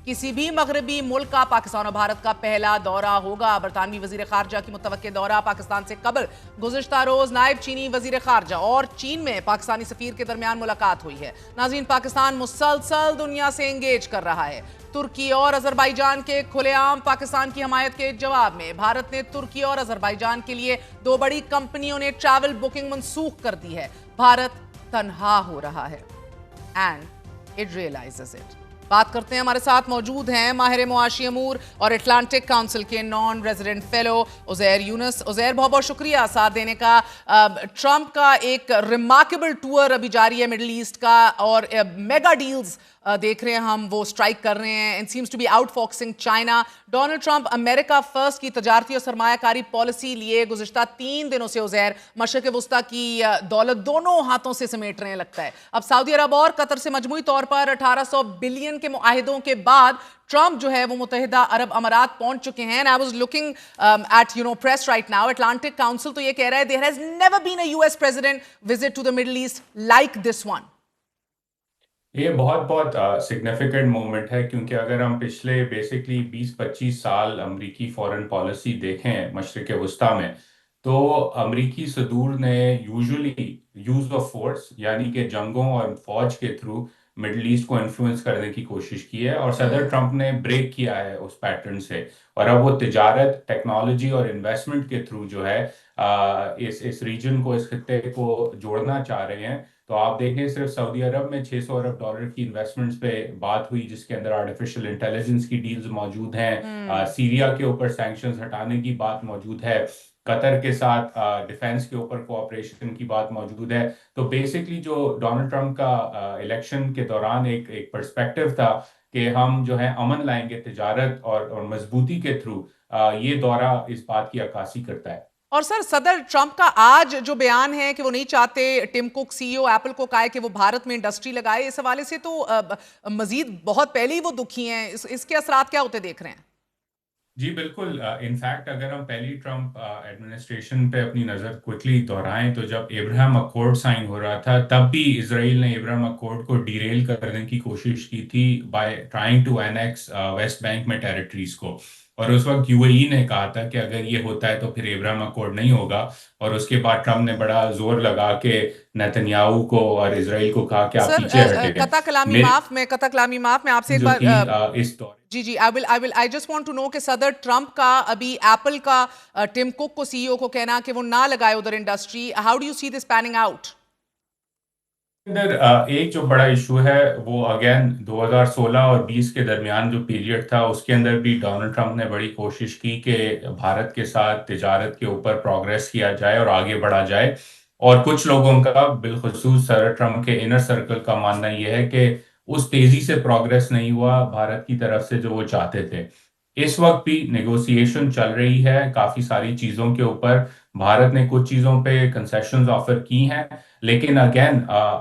किसी भी मगरबी मुल्क का पाकिस्तान और भारत का पहला दौरा होगा। बरतानवी वजीर खारजा की मुतवक्के दौरा पाकिस्तान से कबल गुज़िश्ता रोज नायब चीनी वजीर खारजा और चीन में पाकिस्तानी सफीर के दरमियान मुलाकात हुई है। नाज़रीन, पाकिस्तान मुसलसल दुनिया से एंगेज कर रहा है। तुर्की और अजरबैजान के खुलेआम पाकिस्तान की हमायत के जवाब में भारत ने तुर्की और अजरबैजान के लिए दो बड़ी कंपनियों ने ट्रैवल बुकिंग मनसूख कर दी है। भारत तन्हा हो रहा है एंड इट रियलाइजेस इट। बात करते हैं, हमारे साथ मौजूद हैं माहिर मुआशी अमूर और अटलांटिक काउंसिल के non resident fellow Uzair Yunus. Uzair, बहुत बहुत शुक्रिया साथ देने का। ट्रंप का एक रिमार्केबल टूर अभी जारी है मिडिल ईस्ट का और मेगा डील्स देख रहे हैं हम, वो स्ट्राइक कर रहे हैं and seems to be outfoxing China. Donald Trump America first की तजारती और सरमायाकारी पॉलिसी लिए गुज़िश्ता 3 दिनों से उज़ैर मशरिक़ वुस्ता की दौलत दोनों हाथों से समेट रहे हैं लगता है। अब सऊदी अरब और कतर से मजमूई तौर पर 1800 बिलियन के मुआहिदों के बाद ट्रंप जो है वो मुत्तहिदा अरब अमारात पहुंच चुके हैं। I was looking at press right now. Atlantic Council तो ये कह रहा है there has never been a US president visit to the Middle East like this one. ये बहुत बहुत सिग्निफिकेंट मोमेंट है, क्योंकि अगर हम पिछले बेसिकली 20-25 साल अमरीकी फॉरेन पॉलिसी देखें मशरिक वस्ता में, तो अमरीकी सदूर ने यूजुअली यूज ऑफ फोर्स यानी कि जंगों और फौज के थ्रू मिडल ईस्ट को इन्फ्लुएंस करने की कोशिश की है, और सदर ट्रंप ने ब्रेक किया है उस पैटर्न से। और अब वो तिजारत, टेक्नोलॉजी और इन्वेस्टमेंट के थ्रू जो है इस रीजन को, इस खत्ते को जोड़ना चाह रहे हैं। तो आप देखें, सिर्फ सऊदी अरब में 600 अरब डॉलर की इन्वेस्टमेंट्स पे बात हुई, जिसके अंदर आर्टिफिशियल इंटेलिजेंस की डील्स मौजूद हैं। सीरिया के ऊपर सैंक्शंस हटाने की बात मौजूद है। कतर के साथ डिफेंस के ऊपर कोऑपरेशन की बात मौजूद है। तो बेसिकली जो डोनाल्ड ट्रंप का इलेक्शन के दौरान एक एक पर्सपेक्टिव था कि हम जो है अमन लाएंगे तिजारत और मजबूती के थ्रू, ये दौरा इस बात की अक्कासी करता है। और सर, सदर ट्रंप का आज जो बयान है कि वो नहीं चाहते टिम कुक सीईओ एप्पल को कहा है कि वो भारत में इंडस्ट्री लगाए, इस हवाले से तो मजीद बहुत पहले ही वो दुखी हैं। इसके असरात क्या होते देख रहे हैं? जी बिल्कुल। इनफैक्ट अगर हम पहली ट्रंप एडमिनिस्ट्रेशन पे अपनी नज़र क्विकली दोहराएं, तो जब इब्राहिम अकॉर्ड साइन हो रहा था, तब भी इसराइल ने इब्राहिम अकॉर्ड को डीरेल करने की कोशिश की थी by trying to annex West Bank में टेरिटरीज को। और उस वक्त यूएई ने कहा था कि अगर ये होता है तो फिर इब्राहिम अकॉर्ड नहीं होगा। और उसके बाद ट्रंप ने बड़ा जोर लगा के नेतन्याहू को और इसराइल को कहा कि आप सर, पीछे हटे। कता कलामी माफ, मैं आपसे एक जो बार कि इस दौर जी जी, I just want to know कि सदर ट्रंप का अभी एप्पल का टिम कुक को सीईओ को कहना कि वो ना लगाए उधर industry, how do you see this panning out? अंदर एक जो बड़ा इशू है वो अगेन 2016 और 20 के दरमियान जो पीरियड था, उसके अंदर भी डोनाल्ड ट्रंप ने बड़ी कोशिश की कि भारत के साथ तिजारत के ऊपर प्रोग्रेस किया जाए और आगे बढ़ा जाए। और कुछ लोगों का, बिलखुसूस सर ट्रंप के इनर सर्कल का मानना यह है कि उस तेजी से प्रोग्रेस नहीं हुआ भारत की तरफ से जो वो चाहते थे। इस वक्त भी नेगोशिएशन चल रही है काफी सारी चीजों के ऊपर। भारत ने कुछ चीजों पे कंसेशंस ऑफर की हैं, लेकिन अगेन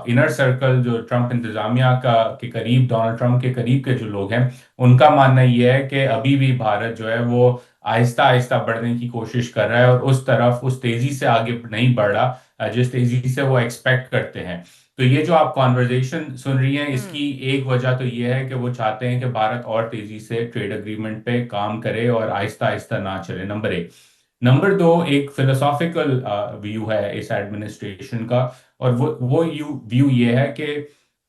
इनर सर्कल जो ट्रंप इंतजामिया का के करीब, डोनाल्ड ट्रंप के करीब के जो लोग हैं, उनका मानना यह है कि अभी भी भारत जो है वो आहिस्ता आहिस्ता बढ़ने की कोशिश कर रहा है और उस तरफ उस तेजी से आगे नहीं बढ़ रहा जिस तेजी से वो एक्सपेक्ट करते हैं। तो ये जो आप कॉन्वर्जेशन सुन रही हैं, इसकी एक वजह तो ये है कि वो चाहते हैं कि भारत और तेजी से ट्रेड अग्रीमेंट पे काम करे और आहिस्ता आहिस्ता ना चले, नंबर एक। नंबर दो, एक फिलोसॉफिकल व्यू है इस एडमिनिस्ट्रेशन का। और वो व्यू ये है कि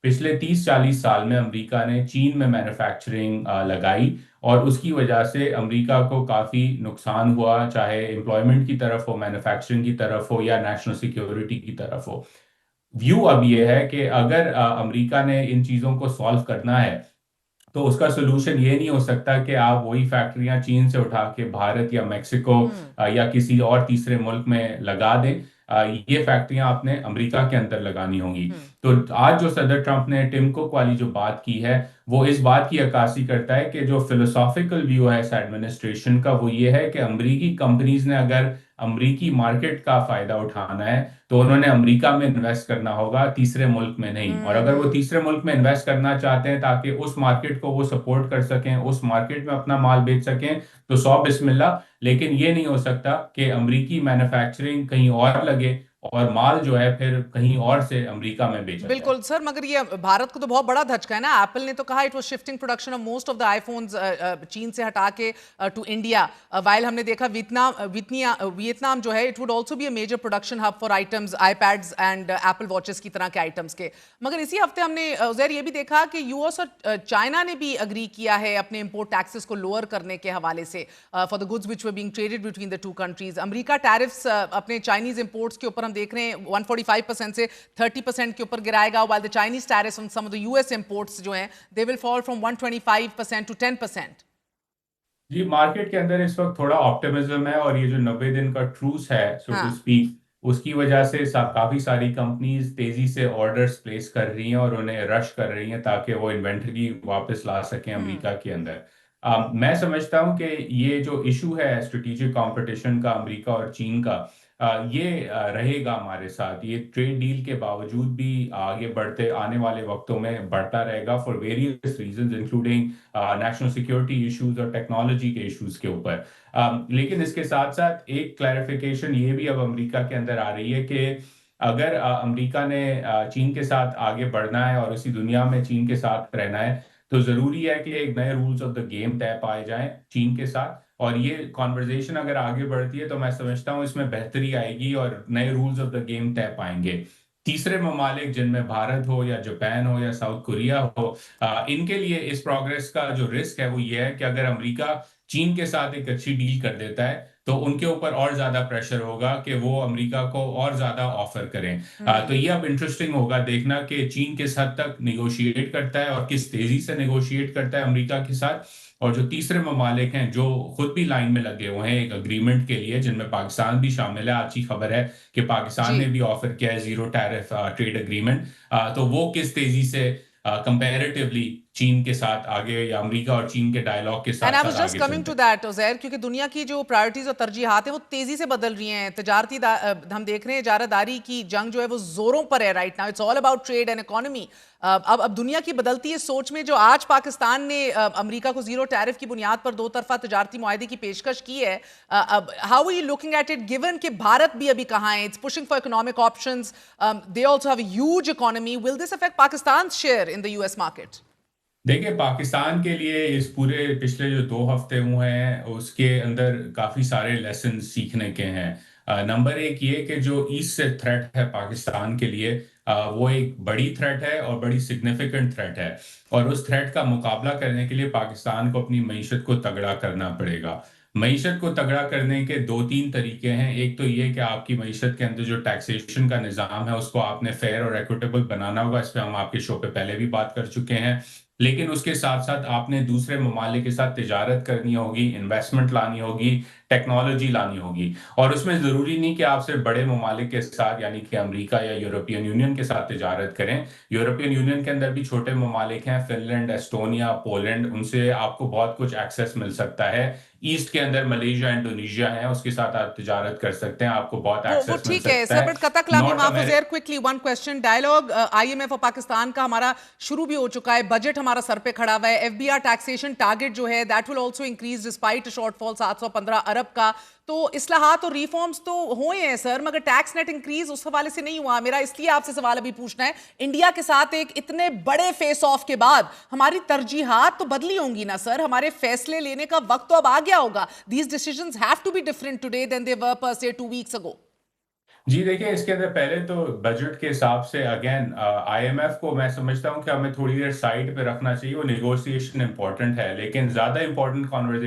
पिछले 30-40 साल में अमेरिका ने चीन में मैन्युफैक्चरिंग लगाई, और उसकी वजह से अमेरिका को काफ़ी नुकसान हुआ, चाहे एम्प्लॉयमेंट की तरफ हो, मैन्युफैक्चरिंग की तरफ हो, या नेशनल सिक्योरिटी की तरफ हो। व्यू अब ये है कि अगर अमेरिका ने इन चीज़ों को सॉल्व करना है, तो उसका सोल्यूशन ये नहीं हो सकता कि आप वही फैक्ट्रियां चीन से उठा के भारत या मेक्सिको या किसी और तीसरे मुल्क में लगा दें। ये फैक्ट्रियां आपने अमेरिका के अंदर लगानी होंगी। तो आज जो सदर ट्रंप ने टिम कुक वाली जो बात की है, वो इस बात की अक्कासी करता है कि जो फिलोसॉफिकल व्यू है इस एडमिनिस्ट्रेशन का, वो ये है कि अमेरिकी कंपनीज ने अगर अमेरिकी मार्केट का फायदा उठाना है, तो उन्होंने अमेरिका में इन्वेस्ट करना होगा, तीसरे मुल्क में नहीं। और अगर वो तीसरे मुल्क में इन्वेस्ट करना चाहते हैं ताकि उस मार्केट को वो सपोर्ट कर सकें, उस मार्केट में अपना माल बेच सकें, तो सौ बिस्मिल्लाह। लेकिन ये नहीं हो सकता कि अमेरिकी मैन्युफैक्चरिंग कहीं और लगे और माल जो है फिर कहीं और से अमेरिका में बेचा जाए। बिल्कुल सर, मगर ये भारत को तो बहुत बड़ा धचका है ना। एप्पल ने तो कहा it was shifting production of most of the iPhones चीन से हटा के टू इंडिया। वाइल हमने देखा वियतनाम जो है it would also be a major production hub for items iPads and Apple watches की तरह के आइटम्स के। मगर इसी हफ्ते हमने उजैर ये भी देखा कि यूएस और चाइना ने भी अग्री किया है अपने इंपोर्ट टैक्सेस को लोअर करने के हवाले से for the goods which were being traded between the two countries. America tariffs अपने चाइनीज इंपोर्ट्स के ऊपर हम देख रहे हैं 145% से 30% के ऊपर गिराएगा, while the Chinese tariffs on some of the US imports जो हैं they will fall from 125% to 10%। Ji, market के अंदर इस वक्त थोड़ा ऑप्टिमिज्म है, और ये जो 90 दिन का ट्रूस है सो टू हाँ। स्पीक, उसकी वजह से काफी सारी कंपनीज तेजी से ऑर्डर्स प्लेस कर रही हैं और उन्हें रश कर रही हैं ताकि वो इन्वेंट्री वापस ला सकें अमेरिका के अंदर। मैं समझता हूं कि ये जो इशू है स्ट्रेटेजिक कंपटीशन का अमेरिका और चीन का, ये रहेगा हमारे साथ। ये ट्रेड डील के बावजूद भी आगे बढ़ते आने वाले वक्तों में बढ़ता रहेगा for various reasons including national security issues और टेक्नोलॉजी के इश्यूज के ऊपर। लेकिन इसके साथ साथ एक क्लैरिफिकेशन ये भी अब अमेरिका के अंदर आ रही है कि अगर अमेरिका ने चीन के साथ आगे बढ़ना है और इसी दुनिया में चीन के साथ रहना है, तो जरूरी है कि एक नए रूल्स ऑफ द गेम तय पाए जाएं चीन के साथ। और ये कॉन्वर्जेशन अगर आगे बढ़ती है तो मैं समझता हूँ इसमें बेहतरी आएगी और नए रूल्स ऑफ द गेम तय पाएंगे। तीसरे ममालिक जिनमें भारत हो या जापान हो या साउथ कोरिया हो, इनके लिए इस प्रोग्रेस का जो रिस्क है वो ये है कि अगर अमेरिका चीन के साथ एक अच्छी डील कर देता है तो उनके ऊपर और ज्यादा प्रेशर होगा कि वो अमेरिका को और ज्यादा ऑफर करें। तो ये अब इंटरेस्टिंग होगा देखना कि चीन किस हद तक निगोशिएट करता है और किस तेजी से निगोशिएट करता है अमेरिका के साथ। और जो तीसरे ममालिक हैं जो खुद भी लाइन में लगे हुए हैं एक अग्रीमेंट के लिए, जिनमें पाकिस्तान भी शामिल है, अच्छी खबर है कि पाकिस्तान ने जी। भी ऑफर किया है जीरो टैरिफ ट्रेड एग्रीमेंट, तो वो किस तेजी से कंपैरेटिवली चीन के साथ आगे या अमेरिका और चीन के डायलॉग के एंड साथ आई साथ वाज जस्ट आगे कमिंग चलते टू हैं। दैट उजैर, क्योंकि दुनिया की जो प्रायोरिटीज और तरजीहात हैं वो तेजी से बदल रही हैं। हम देख रहे हैं इजारादारी की जंग जो है वो जोरों पर है right now. It's all about trade and economy. अब दुनिया की बदलती है सोच में जो आज पाकिस्तान ने अमेरिका को जीरो टैरिफ की बुनियाद पर दो तरफा तजारती मुआहदे की पेशकश की है, अब how are you looking at it given कि भारत भी अभी कहाँ है? It's pushing for economic options, they also have a huge economy. Will this affect Pakistan share in the US market? देखिए, पाकिस्तान के लिए इस पूरे पिछले जो 2 हफ्ते हुए हैं उसके अंदर काफी सारे लेसन सीखने के हैं। नंबर एक ये कि जो ईस्ट से थ्रेट है पाकिस्तान के लिए, वो एक बड़ी थ्रेट है और बड़ी सिग्निफिकेंट थ्रेट है। और उस थ्रेट का मुकाबला करने के लिए पाकिस्तान को अपनी मईशत को तगड़ा करना पड़ेगा। मईशत को तगड़ा करने के 2-3 तरीके हैं। एक तो ये कि आपकी मईशत के अंदर जो टैक्सेशन का निज़ाम है उसको आपने फेयर और इक्विटेबल बनाना होगा। इस पर हम आपके शो पे पहले भी बात कर चुके हैं। लेकिन उसके साथ साथ आपने दूसरे ममालिक के साथ तिजारत करनी होगी, इन्वेस्टमेंट लानी होगी, टेक्नोलॉजी लानी होगी। और उसमें ज़रूरी नहीं कि आप सिर्फ बड़े ममालिक के साथ यानी कि अमेरिका या यूरोपियन यूनियन के साथ तिजारत करें। यूरोपियन यूनियन के अंदर भी छोटे ममालिक हैं, फिनलैंड, एस्टोनिया, पोलैंड, उनसे आपको बहुत कुछ एक्सेस मिल सकता है। ईस्ट के अंदर मलेशिया, इंडोनेशिया है, उसके साथ आप तिजारत कर सकते हैं, आपको बहुत वो एक्सेस मिल ठीक है सकता सर, है। बट कता कलामी नॉर्थ माफ America. Uzair, quickly one question. Dialogue IMF और पाकिस्तान का हमारा शुरू भी हो चुका है, बजट हमारा सर पे खड़ा हुआ है। एफबीआर टैक्सेशन टारगेट जो है that will also increase despite shortfall 715 अरब का। तो इस्लाहात और रिफॉर्म्स तो हुए हैं सर, मगर टैक्स नेट इंक्रीज उस हवाले से नहीं हुआ। मेरा इसलिए आपसे सवाल अभी पूछना है, इंडिया के साथ एक इतने बड़े फेस ऑफ के बाद हमारी तरजीहात तो बदली होंगी ना सर? हमारे फैसले लेने का वक्त तो अब आ गया होगा। These decisions have to be different today than they were per se 2 weeks ago. जी देखिए, इसके अंदर पहले तो बजट के हिसाब से अगेन आईएमएफ को मैं समझता हूँ कि हमें थोड़ी देर साइड पे रखना चाहिए। वो निगोशिएशन इंपॉर्टेंट है लेकिन ज्यादा इंपॉर्टेंट कॉन्वर्जेशन